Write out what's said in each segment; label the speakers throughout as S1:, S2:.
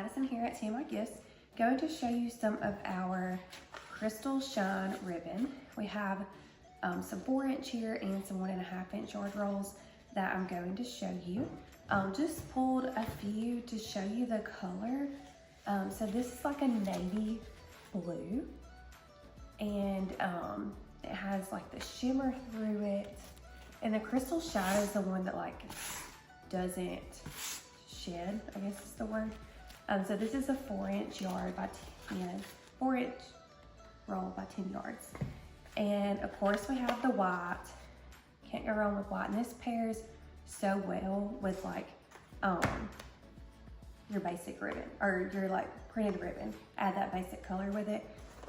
S1: Madison here at TMI Gifts, going to show you some of our Crystal Shine ribbon. We have some 4-inch here and some 1.5-inch yard rolls that I'm going to show you. Just pulled a few to show you the color. So this is like a navy blue, and it has like the shimmer through it. And the Crystal Shine is the one that like doesn't shed, I guess is the word. So this is a 4-inch yard by 10, 4-inch roll by 10 yards. And of course we have the white. Can't go wrong with white. And this pairs so well with like your basic ribbon or your like printed ribbon. Add that basic color with it.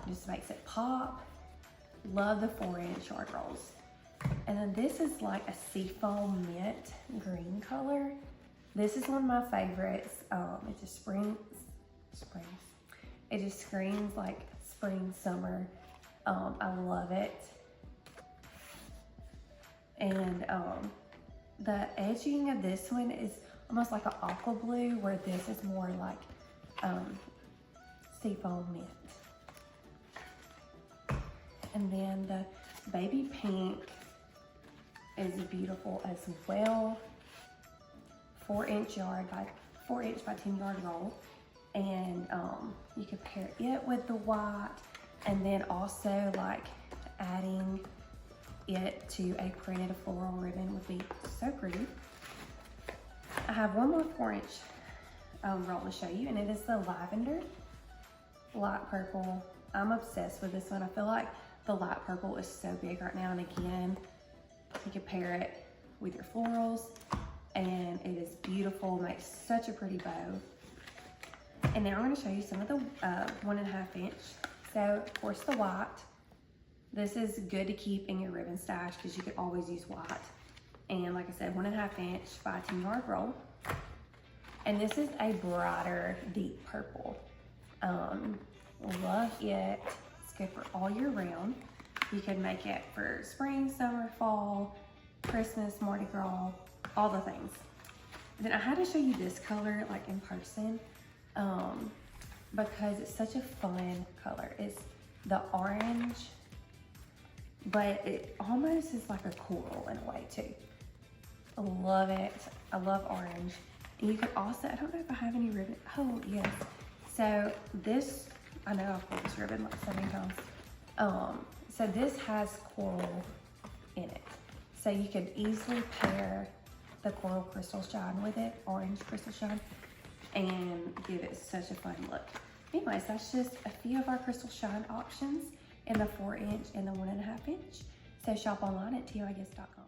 S1: Just makes it pop. Love the 4-inch yard rolls. And then this is like a seafoam mint green color. This is one of my favorites. It just it just screams like spring, summer. I love it. And the edging of this one is almost like an aqua blue, where this is more like seafoam mint. And then the baby pink is beautiful as well. 4-inch by 10 yard roll. And you can pair it with the white, and then also like adding it to a printed floral ribbon would be so pretty. I have one more 4-inch roll to show you, and it is the lavender light purple. I'm obsessed with this one. I feel like the light purple is so big right now, and again, you can pair it with your florals, and it is beautiful, makes such a pretty bow. And now I'm going to show you some of the 1.5-inch. So of course the white. This is good to keep in your ribbon stash because you can always use white. And like I said, 1.5-inch by 10 yard roll. And this is a brighter deep purple. Love it. It's good for all year round. You can make it for spring, summer, fall, Christmas, Mardi Gras, all the things. Then I had to show you this color like in person because it's such a fun color. It's the orange, but it almost is like a coral in a way too. I love it. I love orange. And you can also, I don't know if I have any ribbon. Oh yes. So this, I know I've pulled this ribbon like so many times. So this has coral in it. So you could easily pair the coral Crystal Shine with it, orange Crystal Shine, and give it such a fun look. Anyways, that's just a few of our Crystal Shine options in the 4-inch and the 1.5-inch. So shop online at TMIGifts.com.